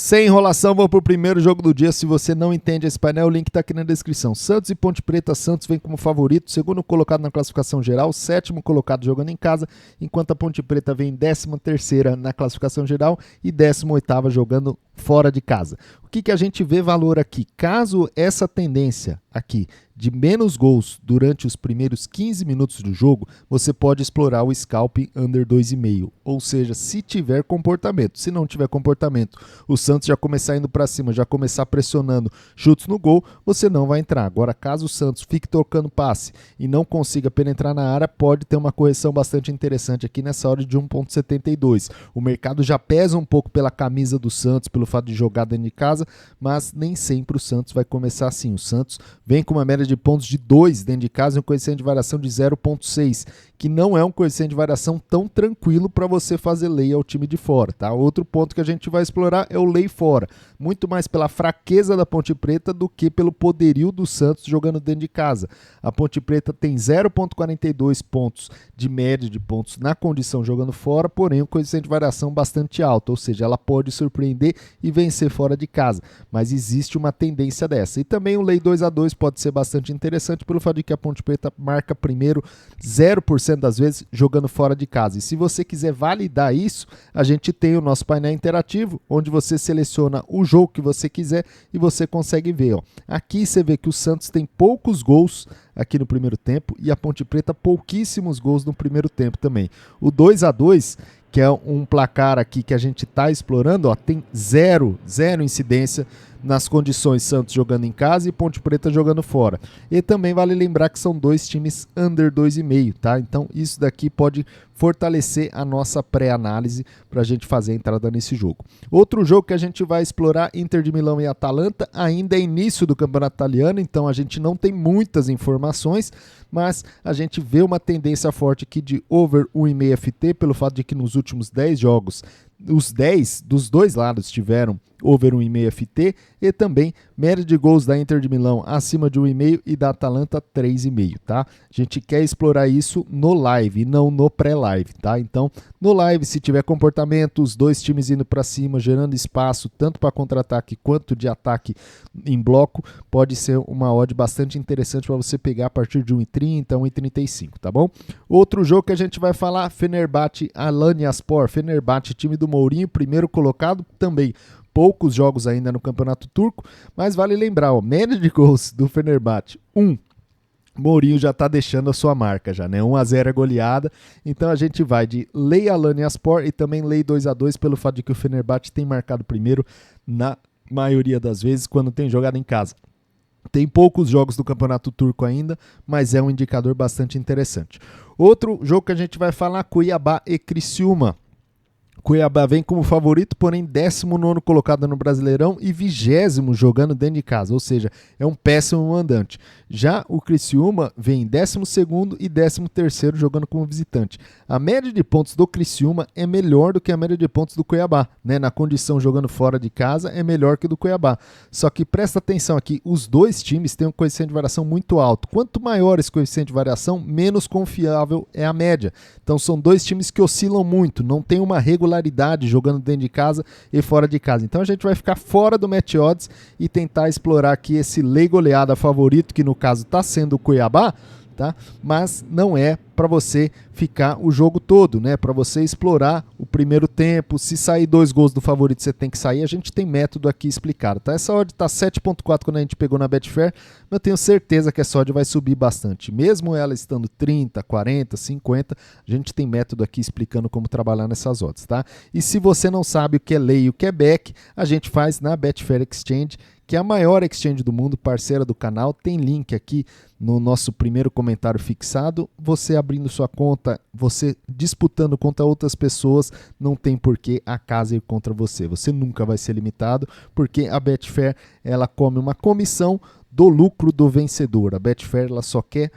Sem enrolação, vou pro primeiro jogo do dia. Se você não entende esse painel, o link tá aqui na descrição. Santos e Ponte Preta. Santos vem como favorito, segundo colocado na classificação geral, sétimo colocado jogando em casa, enquanto a Ponte Preta vem em 13ª na classificação geral e 18ª jogando fora de casa. O que a gente vê valor aqui? Caso essa tendência aqui de menos gols durante os primeiros 15 minutos do jogo, você pode explorar o scalp under 2,5. Ou seja, se tiver comportamento. Se não tiver comportamento, o Santos já começar indo para cima, já começar pressionando chutes no gol, você não vai entrar. Agora, caso o Santos fique tocando passe e não consiga penetrar na área, pode ter uma correção bastante interessante aqui nessa hora de 1,72. O mercado já pesa um pouco pela camisa do Santos, pelo fato de jogar dentro de casa, mas nem sempre o Santos vai começar assim. O Santos vem com uma média de pontos de 2 dentro de casa e um coeficiente de variação de 0,6, que não é um coeficiente de variação tão tranquilo para você fazer lei ao time de fora, tá? Outro ponto que a gente vai explorar é o lei fora, muito mais pela fraqueza da Ponte Preta do que pelo poderio do Santos jogando dentro de casa. A Ponte Preta tem 0,42 pontos de média de pontos na condição jogando fora, porém um coeficiente de variação bastante alto, ou seja, ela pode surpreender e vencer fora de casa, mas existe uma tendência dessa. E também o lei 2-2 pode ser bastante interessante pelo fato de que a Ponte Preta marca primeiro 0% das vezes jogando fora de casa. E se você quiser validar isso, a gente tem o nosso painel interativo, onde você seleciona o jogo que você quiser e você consegue ver. Ó. Aqui você vê que o Santos tem poucos gols aqui no primeiro tempo e a Ponte Preta pouquíssimos gols no primeiro tempo também. O 2-2, que é um placar aqui que a gente está explorando, ó, tem zero incidência nas condições Santos jogando em casa e Ponte Preta jogando fora. E também vale lembrar que são dois times under 2,5, tá? Então isso daqui pode fortalecer a nossa pré-análise para a gente fazer a entrada nesse jogo. Outro jogo que a gente vai explorar, Inter de Milão e Atalanta, ainda é início do campeonato italiano, então a gente não tem muitas informações, mas a gente vê uma tendência forte aqui de over 1,5 FT, pelo fato de que nos últimos 10 jogos, os 10 dos dois lados tiveram over 1,5 FT e também média de gols da Inter de Milão acima de 1,5 e da Atalanta 3,5, tá? A gente quer explorar isso no live, não no pré-live, tá? Então, no live, se tiver comportamento, os dois times indo para cima, gerando espaço tanto para contra-ataque quanto de ataque em bloco, pode ser uma odd bastante interessante para você pegar a partir de 1,30, 1,35, tá bom? Outro jogo que a gente vai falar, Fenerbahçe Alanyaspor. Fenerbahçe, time do Mourinho, primeiro colocado, também poucos jogos ainda no campeonato turco, mas vale lembrar, ó, média de gols do Fenerbahçe, 1. Mourinho já está deixando a sua marca já, né? 1-0 é goleada, então a gente vai de lei Alanyaspor e também lei 2-2 pelo fato de que o Fenerbahçe tem marcado primeiro na maioria das vezes quando tem jogado em casa. Tem poucos jogos do campeonato turco ainda, mas é um indicador bastante interessante. Outro jogo que a gente vai falar, Cuiabá e Criciúma. Cuiabá vem como favorito, porém 19º colocado no Brasileirão e 20º jogando dentro de casa, ou seja, é um péssimo mandante. Já o Criciúma vem em 12º e 13º jogando como visitante. A média de pontos do Criciúma é melhor do que a média de pontos do Cuiabá, né? Na condição jogando fora de casa é melhor que do Cuiabá. Só que presta atenção aqui, os dois times têm um coeficiente de variação muito alto. Quanto maior esse coeficiente de variação, menos confiável é a média. Então são dois times que oscilam muito, não tem uma regularidade jogando dentro de casa e fora de casa. Então a gente vai ficar fora do match odds e tentar explorar aqui esse lei goleada favorito, que no caso está sendo o Cuiabá, tá? Mas não é para você ficar o jogo todo, né? Para você explorar o primeiro tempo. Se sair 2 gols do favorito, você tem que sair. A gente tem método aqui explicado, tá? Essa odd tá 7,4 quando a gente pegou na Betfair, mas eu tenho certeza que essa odd vai subir bastante. Mesmo ela estando 30, 40, 50, a gente tem método aqui explicando como trabalhar nessas odds, tá? E se você não sabe o que é lei e o que é back, a gente faz na Betfair Exchange, que é a maior exchange do mundo, parceira do canal. Tem link aqui no nosso primeiro comentário fixado. Você abrindo sua conta, você disputando contra outras pessoas, não tem por que a casa ir contra você. Você nunca vai ser limitado, porque a Betfair, ela come uma comissão do lucro do vencedor. A Betfair, ela só quer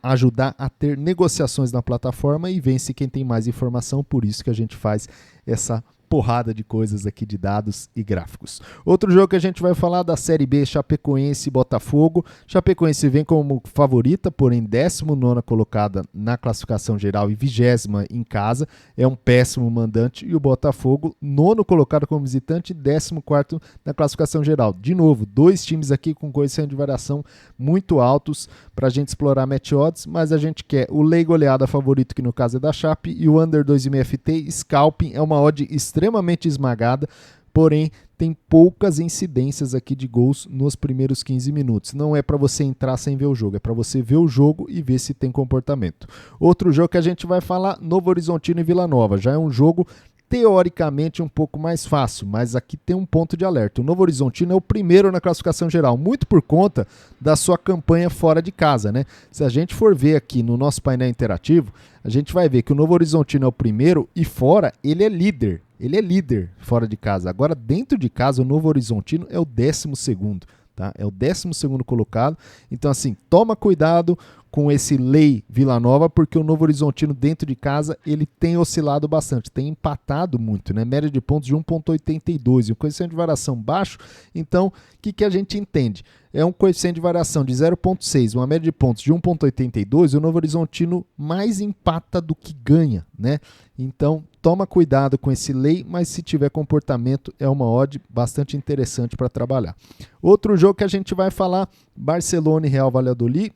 ajudar a ter negociações na plataforma e vence quem tem mais informação, por isso que a gente faz essa porrada de coisas aqui de dados e gráficos. Outro jogo que a gente vai falar da Série B, Chapecoense e Botafogo. Chapecoense vem como favorita, porém 19ª colocada na classificação geral e 20ª em casa. É um péssimo mandante. E o Botafogo, 9º colocado como visitante e 14º na classificação geral. De novo, dois times aqui com coeficiente de variação muito altos para a gente explorar match odds, mas a gente quer o lei goleada favorito, que no caso é da Chape, e o under 2,5 FT. Scalping é uma odd extremamente esmagada, porém tem poucas incidências aqui de gols nos primeiros 15 minutos. Não é para você entrar sem ver o jogo, é para você ver o jogo e ver se tem comportamento. Outro jogo que a gente vai falar, Novo Horizontino e Vila Nova. Já é um jogo teoricamente um pouco mais fácil, mas aqui tem um ponto de alerta. O Novo Horizontino é o primeiro na classificação geral, muito por conta da sua campanha fora de casa, né? Se a gente for ver aqui no nosso painel interativo, a gente vai ver que o Novo Horizontino é o primeiro e fora ele é líder. Ele é líder fora de casa. Agora, dentro de casa, o Novo Horizontino é o 12º. Tá? É o 12º colocado. Então, assim, toma cuidado com esse lei Vila Nova, porque o Novo Horizontino dentro de casa ele tem oscilado bastante, tem empatado muito, né? Média de pontos de 1,82 e um coeficiente de variação baixo. Então, o que a gente entende? É um coeficiente de variação de 0,6, uma média de pontos de 1,82, e o Novo Horizontino mais empata do que ganha, né? Então, toma cuidado com esse lei, mas se tiver comportamento, é uma odd bastante interessante para trabalhar. Outro jogo que a gente vai falar, Barcelona e Real Valladolid.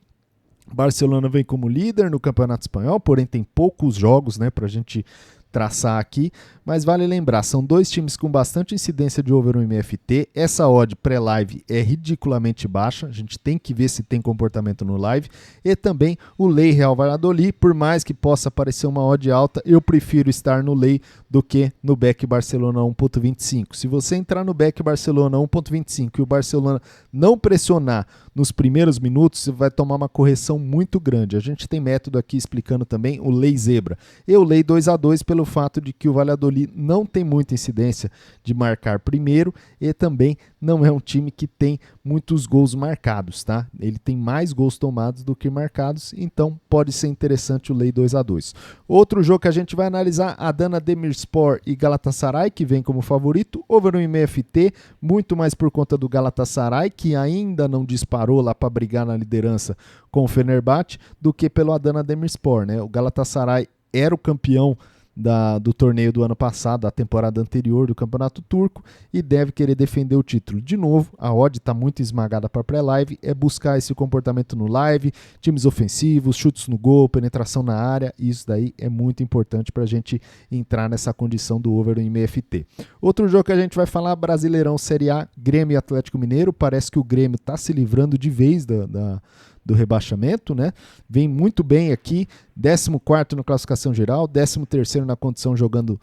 Barcelona vem como líder no Campeonato Espanhol, porém tem poucos jogos, né, para a gente traçar aqui, mas vale lembrar, são dois times com bastante incidência de over 1,5 FT. Essa odd pré-live é ridiculamente baixa, a gente tem que ver se tem comportamento no live. E também o lei Real Valladolid, por mais que possa parecer uma odd alta, eu prefiro estar no lei do que no back Barcelona 1,25. Se você entrar no back Barcelona 1,25 e o Barcelona não pressionar nos primeiros minutos, você vai tomar uma correção muito grande. A gente tem método aqui explicando também o lei zebra. Eu lei 2-2 pelo fato de que o Valladolid não tem muita incidência de marcar primeiro e também não é um time que tem muitos gols marcados, tá? Ele tem mais gols tomados do que marcados, então pode ser interessante o lei 2-2. Outro jogo que a gente vai analisar, Adana Demirspor e Galatasaray, que vem como favorito, over 1,5 FT, muito mais por conta do Galatasaray, que ainda não disparou lá para brigar na liderança com o Fenerbahçe, do que pelo Adana Demirspor, né? O Galatasaray era o campeão do torneio do ano passado, da temporada anterior do Campeonato Turco, e deve querer defender o título. De novo, a odd está muito esmagada para pré-live, é buscar esse comportamento no live, times ofensivos, chutes no gol, penetração na área, e isso daí é muito importante para a gente entrar nessa condição do over em MFT. Outro jogo que a gente vai falar, Brasileirão Série A, Grêmio e Atlético Mineiro. Parece que o Grêmio está se livrando de vez do rebaixamento, né? Vem muito bem aqui, 14º na classificação geral, 13º na condição jogando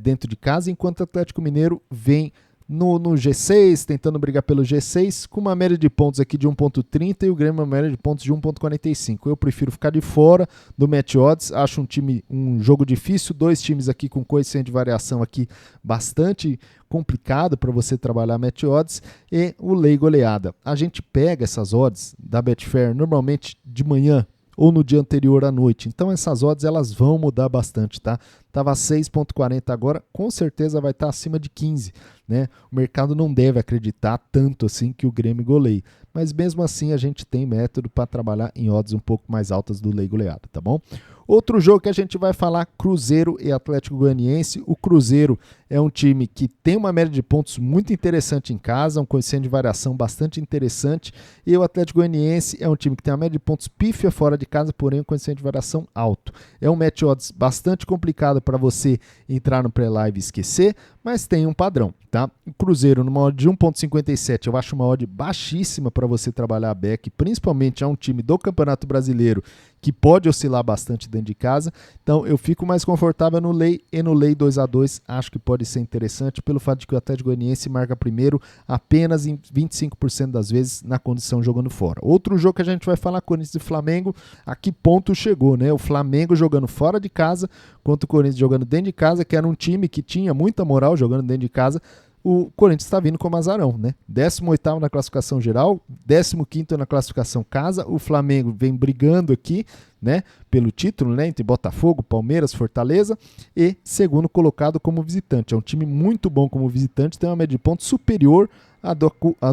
dentro de casa, enquanto o Atlético Mineiro vem no G6, tentando brigar pelo G6, com uma média de pontos aqui de 1,30 e o Grêmio uma média de pontos de 1,45. Eu prefiro ficar de fora do match odds, acho um jogo difícil, dois times aqui com coeficiente de variação aqui bastante complicado para você trabalhar match odds, e o lei goleada. A gente pega essas odds da Betfair normalmente de manhã ou no dia anterior à noite. Então essas odds elas vão mudar bastante, tá? Tava 6,40 agora, com certeza vai estar acima de 15, né? O mercado não deve acreditar tanto assim que o Grêmio goleie, mas mesmo assim a gente tem método para trabalhar em odds um pouco mais altas do lei goleada, tá bom? Outro jogo que a gente vai falar, Cruzeiro e Atlético Goianiense. O Cruzeiro é um time que tem uma média de pontos muito interessante em casa, um coeficiente de variação bastante interessante, e o Atlético Goianiense é um time que tem uma média de pontos pífia fora de casa, porém um coeficiente de variação alto. É um match odds bastante complicado para você entrar no pré-live e esquecer, mas tem um padrão, tá? O Cruzeiro numa odd de 1,57 eu acho uma odd baixíssima para você trabalhar a back, principalmente é um time do Campeonato Brasileiro que pode oscilar bastante dentro de casa, então eu fico mais confortável no lei, e no lei 2-2 acho que pode ser interessante pelo fato de que o Atlético Goianiense marca primeiro apenas em 25% das vezes na condição jogando fora. Outro jogo que a gente vai falar, Corinthians e Flamengo, a que ponto chegou, né? O Flamengo jogando fora de casa, quanto o Corinthians jogando dentro de casa, que era um time que tinha muita moral jogando dentro de casa. o Corinthians está vindo como azarão, né? 18º na classificação geral, 15º na classificação casa, o Flamengo vem brigando aqui, né, pelo título, né, entre Botafogo, Palmeiras, Fortaleza, e segundo colocado como visitante. É um time muito bom como visitante, tem uma média de pontos superior à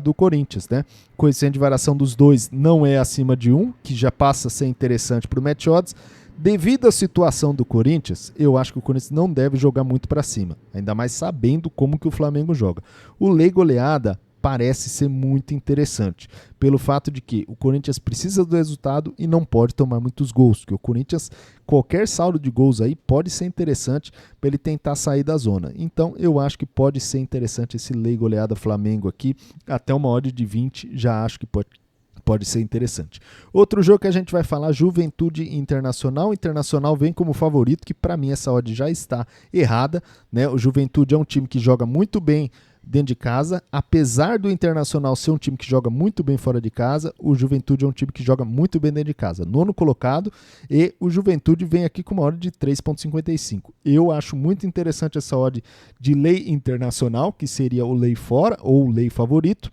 do Corinthians, né? Coeficiente de variação dos dois não é acima de 1, que já passa a ser interessante para o Match Odds. Devido à situação do Corinthians, eu acho que o Corinthians não deve jogar muito para cima, ainda mais sabendo como que o Flamengo joga. O lei goleada parece ser muito interessante, pelo fato de que o Corinthians precisa do resultado e não pode tomar muitos gols, porque o Corinthians, qualquer saldo de gols aí pode ser interessante para ele tentar sair da zona. Então eu acho que pode ser interessante esse lei goleada Flamengo aqui, até uma odd de 20 já acho que pode ser interessante. Outro jogo que a gente vai falar, Juventude Internacional. Internacional vem como favorito, que para mim essa odd já está errada, né? O Juventude é um time que joga muito bem dentro de casa, apesar do Internacional ser um time que joga muito bem fora de casa, o Juventude é um time que joga muito bem dentro de casa. Nono colocado, e o Juventude vem aqui com uma odd de 3,55. Eu acho muito interessante essa odd de lei internacional, que seria o lei fora ou o lei favorito.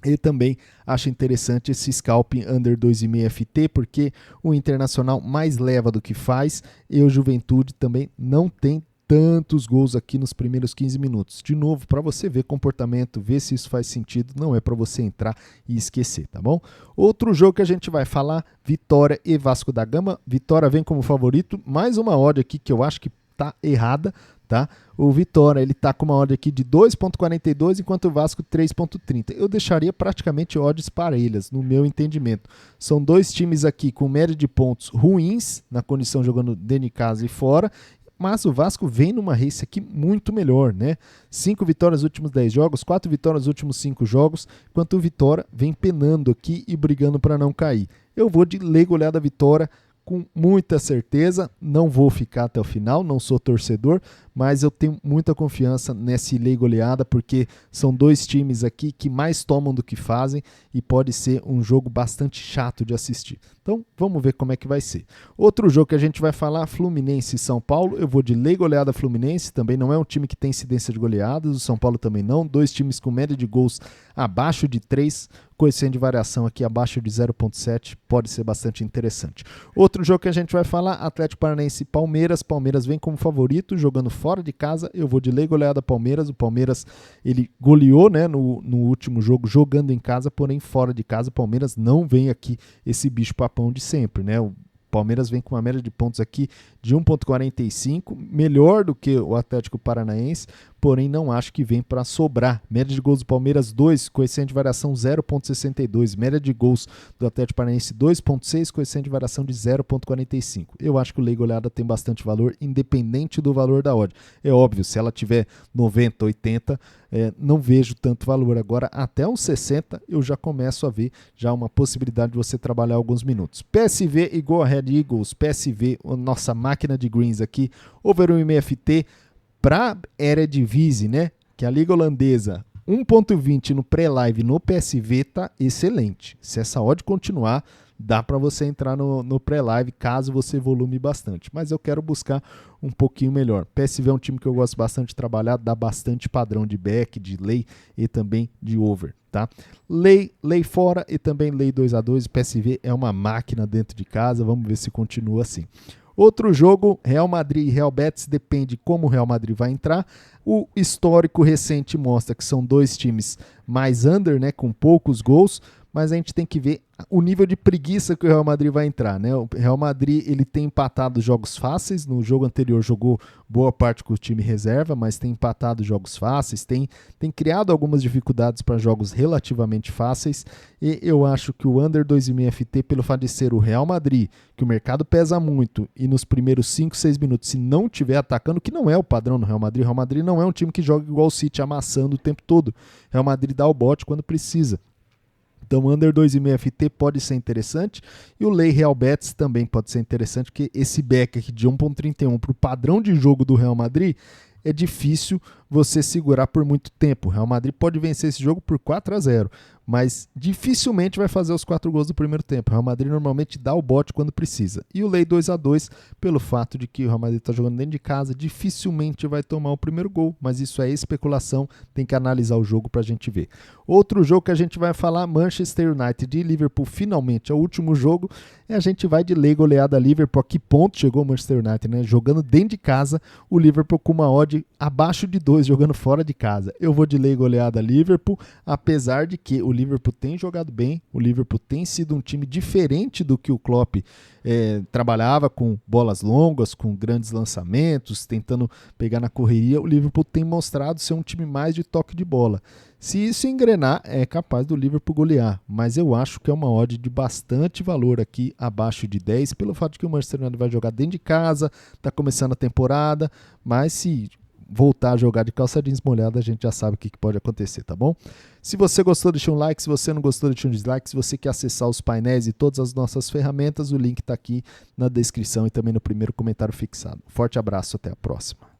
E também acho interessante esse scalp under 2,5 FT, porque o Internacional mais leva do que faz, e o Juventude também não tem tantos gols aqui nos primeiros 15 minutos. De novo, para você ver comportamento, ver se isso faz sentido, não é para você entrar e esquecer, tá bom? Outro jogo que a gente vai falar, Vitória e Vasco da Gama. Vitória vem como favorito, mais uma odd aqui que eu acho que tá errada, tá? O Vitória, ele tá com uma odd aqui de 2,42, enquanto o Vasco 3,30. Eu deixaria praticamente odds parelhas, no meu entendimento. São dois times aqui com média de pontos ruins, na condição jogando dentro de casa e fora, mas o Vasco vem numa race aqui muito melhor, né? 5 vitórias nos últimos 10 jogos, 4 vitórias nos últimos 5 jogos, enquanto o Vitória vem penando aqui e brigando para não cair. Eu vou de lei goleada Vitória com muita certeza, não vou ficar até o final, não sou torcedor, mas eu tenho muita confiança nessa lei goleada, porque são dois times aqui que mais tomam do que fazem e pode ser um jogo bastante chato de assistir. Então vamos ver como é que vai ser. Outro jogo que a gente vai falar, Fluminense e São Paulo, eu vou de lei goleada Fluminense, também não é um time que tem incidência de goleadas, o São Paulo também não, dois times com média de gols abaixo de 3, coeficiente de variação aqui abaixo de 0,7, pode ser bastante interessante. Outro jogo que a gente vai falar, Atlético Paranaense e Palmeiras. Palmeiras vem como favorito, jogando fora de casa, eu vou de lei goleada Palmeiras. O Palmeiras, ele goleou, né, no último jogo, jogando em casa, porém fora de casa. O Palmeiras não vem aqui esse bicho papão de sempre, né? O Palmeiras vem com uma média de pontos aqui de 1,45, melhor do que o Atlético Paranaense, porém não acho que vem para sobrar. Média de gols do Palmeiras 2, coeficiente de variação 0,62. Média de gols do Atlético Paranaense 2,6, coeficiente de variação de 0,45. Eu acho que o lei goleada tem bastante valor, independente do valor da odd. É óbvio, se ela tiver 90, 80, não vejo tanto valor. Agora, até uns 60, eu já começo a ver já uma possibilidade de você trabalhar alguns minutos. PSV e Go Ahead Eagles. PSV, nossa máquina de greens aqui, over 1,5 FT para Eredivisie, né? Que é a Liga Holandesa, 1,20 no pré-live no PSV tá excelente. Se essa odd continuar, dá para você entrar no pré-live caso você volume bastante. Mas eu quero buscar um pouquinho melhor. PSV é um time que eu gosto bastante de trabalhar, dá bastante padrão de back, de lay e também de over, tá? Lei fora e também lei 2-2. PSV é uma máquina dentro de casa, vamos ver se continua assim. Outro jogo, Real Madrid e Real Betis, depende como o Real Madrid vai entrar. O histórico recente mostra que são dois times mais under, né, com poucos gols, mas a gente tem que ver o nível de preguiça que o Real Madrid vai entrar, né? O Real Madrid, ele tem empatado jogos fáceis, no jogo anterior jogou boa parte com o time reserva, mas tem empatado jogos fáceis, tem criado algumas dificuldades para jogos relativamente fáceis, e eu acho que o under 2,5 FT, pelo fato de ser o Real Madrid, que o mercado pesa muito, e nos primeiros 5, 6 minutos, se não estiver atacando, que não é o padrão no Real Madrid não é um time que joga igual o City, amassando o tempo todo. O Real Madrid dá o bote quando precisa. Então, under 2,5 FT pode ser interessante, e o lei Real Betis também pode ser interessante, porque esse back aqui de 1,31 para o padrão de jogo do Real Madrid é difícil você segurar por muito tempo. O Real Madrid pode vencer esse jogo por 4-0, mas dificilmente vai fazer os 4 gols do primeiro tempo. O Real Madrid normalmente dá o bote quando precisa. E o Lei 2-2, pelo fato de que o Real Madrid está jogando dentro de casa, dificilmente vai tomar o primeiro gol, mas isso é especulação, tem que analisar o jogo para a gente ver. Outro jogo que a gente vai falar, Manchester United e Liverpool, finalmente é o último jogo, e a gente vai de lei goleada Liverpool. A que ponto chegou o Manchester United, né? Jogando dentro de casa, o Liverpool com uma odd abaixo de 2, jogando fora de casa. Eu vou de lei goleada Liverpool, apesar de que o Liverpool tem jogado bem, o Liverpool tem sido um time diferente do que o Klopp trabalhava, com bolas longas, com grandes lançamentos, tentando pegar na correria. O Liverpool tem mostrado ser um time mais de toque de bola. Se isso engrenar, é capaz do Liverpool golear, mas eu acho que é uma odd de bastante valor aqui, abaixo de 10, pelo fato de que o Manchester United vai jogar dentro de casa, está começando a temporada, mas se voltar a jogar de calça jeans molhada, a gente já sabe o que pode acontecer, tá bom? Se você gostou, deixa um like. Se você não gostou, deixa um dislike. Se você quer acessar os painéis e todas as nossas ferramentas, o link está aqui na descrição e também no primeiro comentário fixado. Forte abraço, até a próxima.